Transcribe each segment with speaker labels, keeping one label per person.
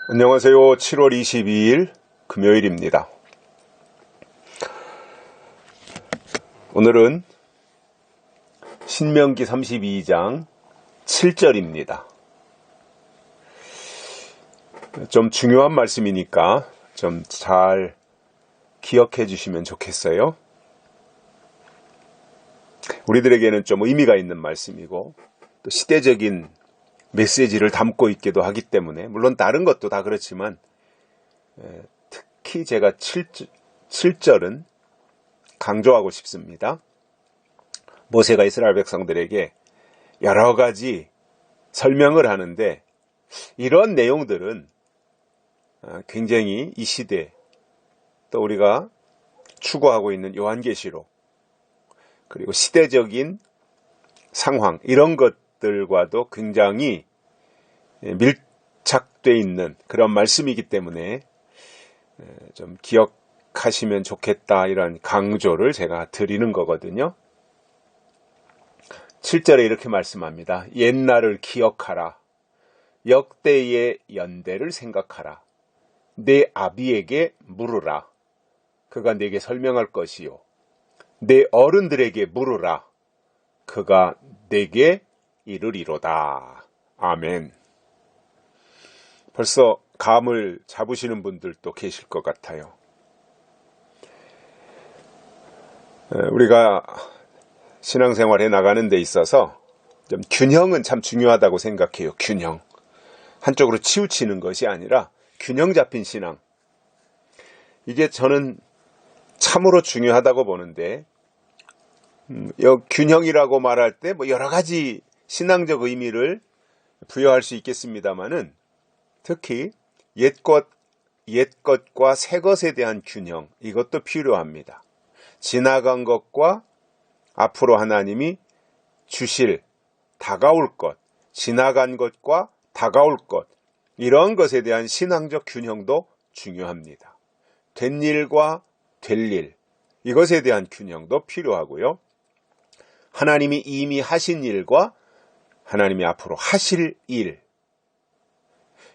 Speaker 1: 안녕하세요. 7월 22일 금요일입니다. 오늘은 신명기 32장 7절입니다. 좀 중요한 말씀이니까 좀 잘 기억해 주시면 좋겠어요. 우리들에게는 좀 의미가 있는 말씀이고 또 시대적인 메시지를 담고 있기도 하기 때문에, 물론 다른 것도 다 그렇지만 특히 제가 7절은 강조하고 싶습니다. 모세가 이스라엘 백성들에게 여러 가지 설명을 하는데, 이런 내용들은 굉장히 이 시대, 또 우리가 추구하고 있는 요한계시록, 그리고 시대적인 상황, 이런 것들과도 굉장히 밀착되어 있는 그런 말씀이기 때문에 좀 기억하시면 좋겠다, 이런 강조를 제가 드리는 거거든요. 7절에 이렇게 말씀합니다. 옛날을 기억하라. 역대의 연대를 생각하라. 내 아비에게 물으라. 그가 내게 설명할 것이요. 내 어른들에게 물으라. 그가 내게 이르리로다. 아멘. 벌써 감을 잡으시는 분들도 계실 것 같아요. 우리가 신앙생활에 나가는 데 있어서 좀 균형은 참 중요하다고 생각해요. 균형. 한쪽으로 치우치는 것이 아니라 균형 잡힌 신앙. 이게 저는 참으로 중요하다고 보는데, 균형이라고 말할 때 뭐 여러 가지 신앙적 의미를 부여할 수 있겠습니다만은, 특히 옛것과 새 것에 대한 균형, 이것도 필요합니다. 지나간 것과 앞으로 하나님이 주실 다가올 것, 지나간 것과 다가올 것, 이런 것에 대한 신앙적 균형도 중요합니다. 된 일과 될 일, 이것에 대한 균형도 필요하고요. 하나님이 이미 하신 일과 하나님이 앞으로 하실 일,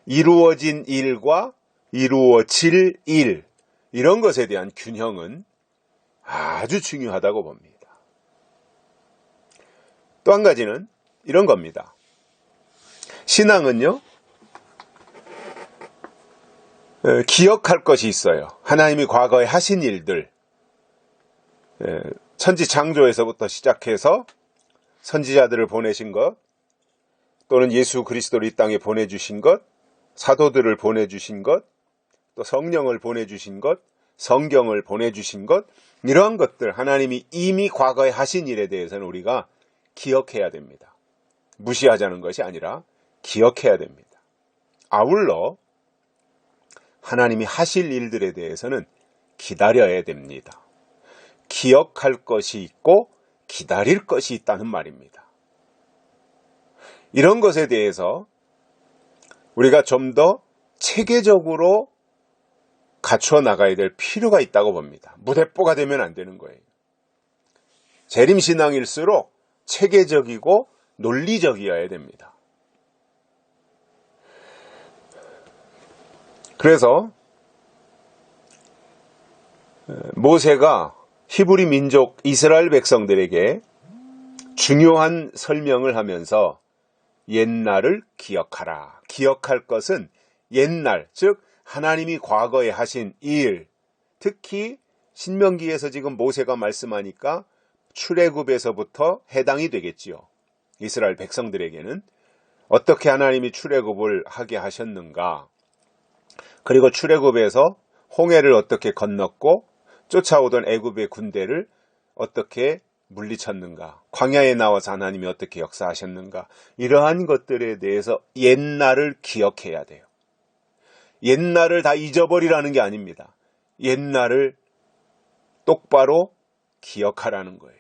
Speaker 1: 이루어진 일과 이루어질 일, 이런 것에 대한 균형은 아주 중요하다고 봅니다. 또 한 가지는 이런 겁니다. 신앙은요, 기억할 것이 있어요. 하나님이 과거에 하신 일들, 천지 창조에서부터 시작해서 선지자들을 보내신 것, 또는 예수 그리스도를 이 땅에 보내주신 것, 사도들을 보내주신 것, 또 성령을 보내주신 것, 성경을 보내주신 것, 이러한 것들, 하나님이 이미 과거에 하신 일에 대해서는 우리가 기억해야 됩니다. 무시하자는 것이 아니라 기억해야 됩니다. 아울러 하나님이 하실 일들에 대해서는 기다려야 됩니다. 기억할 것이 있고 기다릴 것이 있다는 말입니다. 이런 것에 대해서 우리가 좀 더 체계적으로 갖추어 나가야 될 필요가 있다고 봅니다. 무대뽀가 되면 안 되는 거예요. 재림신앙일수록 체계적이고 논리적이어야 됩니다. 그래서 모세가 히브리 민족 이스라엘 백성들에게 중요한 설명을 하면서 옛날을 기억하라. 기억할 것은 옛날, 즉 하나님이 과거에 하신 일, 특히 신명기에서 지금 모세가 말씀하니까 출애굽에서부터 해당이 되겠지요. 이스라엘 백성들에게는 어떻게 하나님이 출애굽을 하게 하셨는가, 그리고 출애굽에서 홍해를 어떻게 건넜고 쫓아오던 애굽의 군대를 어떻게 물리쳤는가, 광야에 나와서 하나님이 어떻게 역사하셨는가, 이러한 것들에 대해서 옛날을 기억해야 돼요. 옛날을 다 잊어버리라는 게 아닙니다. 옛날을 똑바로 기억하라는 거예요.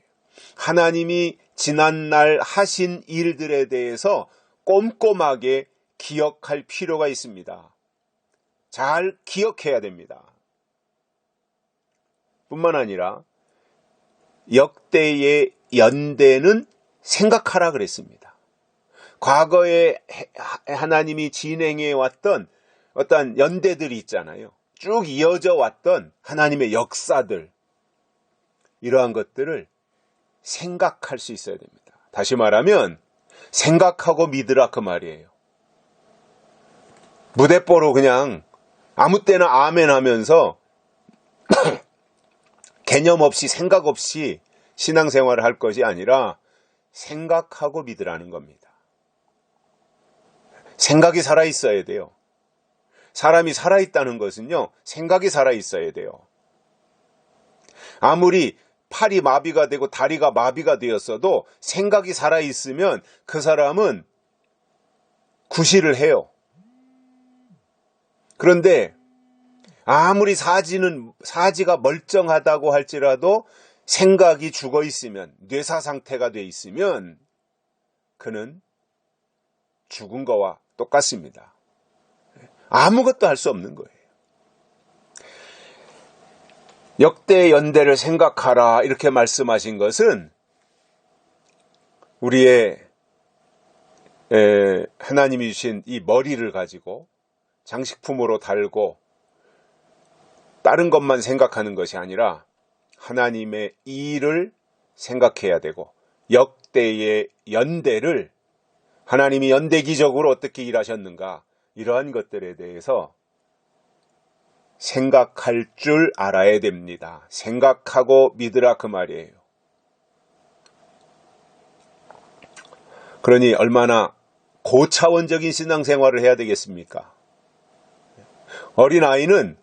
Speaker 1: 하나님이 지난날 하신 일들에 대해서 꼼꼼하게 기억할 필요가 있습니다. 잘 기억해야 됩니다. 뿐만 아니라 역대의 연대는 생각하라 그랬습니다. 과거에 하나님이 진행해 왔던 어떠한 연대들이 있잖아요. 쭉 이어져 왔던 하나님의 역사들, 이러한 것들을 생각할 수 있어야 됩니다. 다시 말하면 생각하고 믿으라 그 말이에요. 무대뽀로 그냥 아무 때나 아멘 하면서 개념 없이 생각 없이 신앙생활을 할 것이 아니라 생각하고 믿으라는 겁니다. 생각이 살아있어야 돼요. 사람이 살아있다는 것은요, 생각이 살아있어야 돼요. 아무리 팔이 마비가 되고 다리가 마비가 되었어도 생각이 살아있으면 그 사람은 구실을 해요. 그런데 아무리 사지가 멀쩡하다고 할지라도 생각이 죽어 있으면, 뇌사 상태가 돼 있으면 그는 죽은 거와 똑같습니다. 아무것도 할 수 없는 거예요. 역대 연대를 생각하라 이렇게 말씀하신 것은 우리의 하나님이 주신 이 머리를 가지고 장식품으로 달고 다른 것만 생각하는 것이 아니라 하나님의 일을 생각해야 되고, 역대의 연대를 하나님이 연대기적으로 어떻게 일하셨는가, 이러한 것들에 대해서 생각할 줄 알아야 됩니다. 생각하고 믿으라 그 말이에요. 그러니 얼마나 고차원적인 신앙생활을 해야 되겠습니까? 어린아이는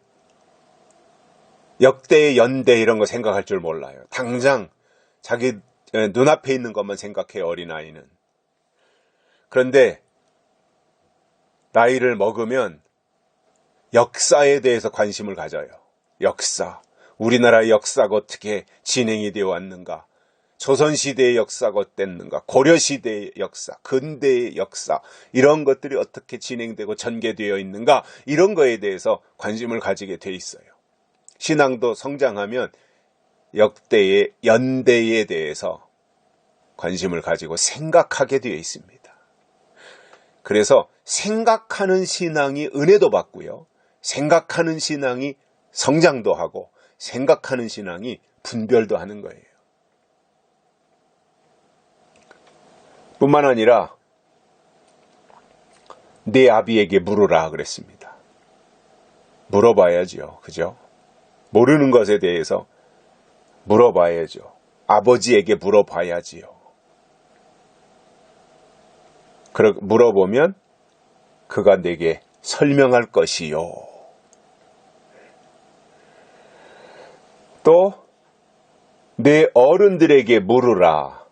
Speaker 1: 역대의 연대 이런 거 생각할 줄 몰라요. 당장 자기 눈앞에 있는 것만 생각해요, 어린아이는. 그런데 나이를 먹으면 역사에 대해서 관심을 가져요. 역사. 우리나라의 역사가 어떻게 진행이 되어 왔는가. 조선시대의 역사가 어땠는가. 고려시대의 역사, 근대의 역사, 이런 것들이 어떻게 진행되고 전개되어 있는가. 이런 거에 대해서 관심을 가지게 돼 있어요. 신앙도 성장하면 역대의 연대에 대해서 관심을 가지고 생각하게 되어 있습니다. 그래서 생각하는 신앙이 은혜도 받고요. 생각하는 신앙이 성장도 하고, 생각하는 신앙이 분별도 하는 거예요. 뿐만 아니라 내 아비에게 물으라 그랬습니다. 물어봐야죠. 그죠? 모르는 것에 대해서 물어봐야죠. 아버지에게 물어봐야지요. 물어보면 그가 내게 설명할 것이요. 또 내 어른들에게 물으라.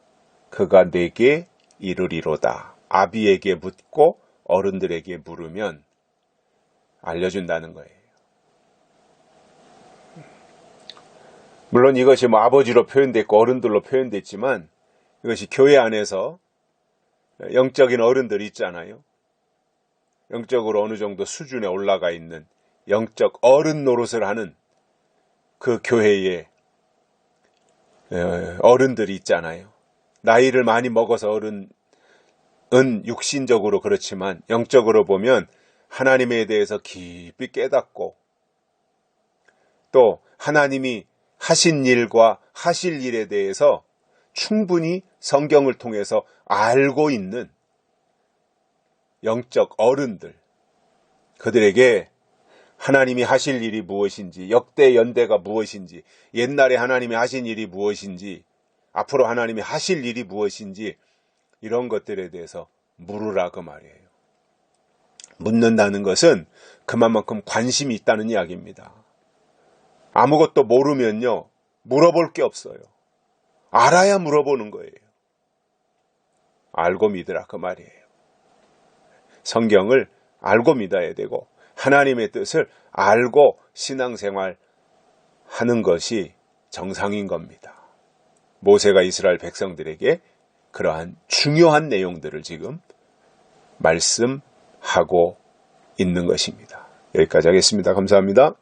Speaker 1: 그가 내게 이르리로다. 아비에게 묻고 어른들에게 물으면 알려준다는 거예요. 물론 이것이 아버지로 표현됐고 어른들로 표현됐지만, 이것이 교회 안에서 영적인 어른들이 있잖아요. 영적으로 어느 정도 수준에 올라가 있는 영적 어른 노릇을 하는 그 교회에 어른들이 있잖아요. 나이를 많이 먹어서 어른은 육신적으로 그렇지만 영적으로 보면 하나님에 대해서 깊이 깨닫고, 또 하나님이 하신 일과 하실 일에 대해서 충분히 성경을 통해서 알고 있는 영적 어른들, 그들에게 하나님이 하실 일이 무엇인지, 역대 연대가 무엇인지, 옛날에 하나님이 하신 일이 무엇인지, 앞으로 하나님이 하실 일이 무엇인지, 이런 것들에 대해서 물으라 그 말이에요. 묻는다는 것은 그만큼 관심이 있다는 이야기입니다. 아무것도 모르면요, 물어볼 게 없어요. 알아야 물어보는 거예요. 알고 믿으라 그 말이에요. 성경을 알고 믿어야 되고, 하나님의 뜻을 알고 신앙생활 하는 것이 정상인 겁니다. 모세가 이스라엘 백성들에게 그러한 중요한 내용들을 지금 말씀하고 있는 것입니다. 여기까지 하겠습니다. 감사합니다.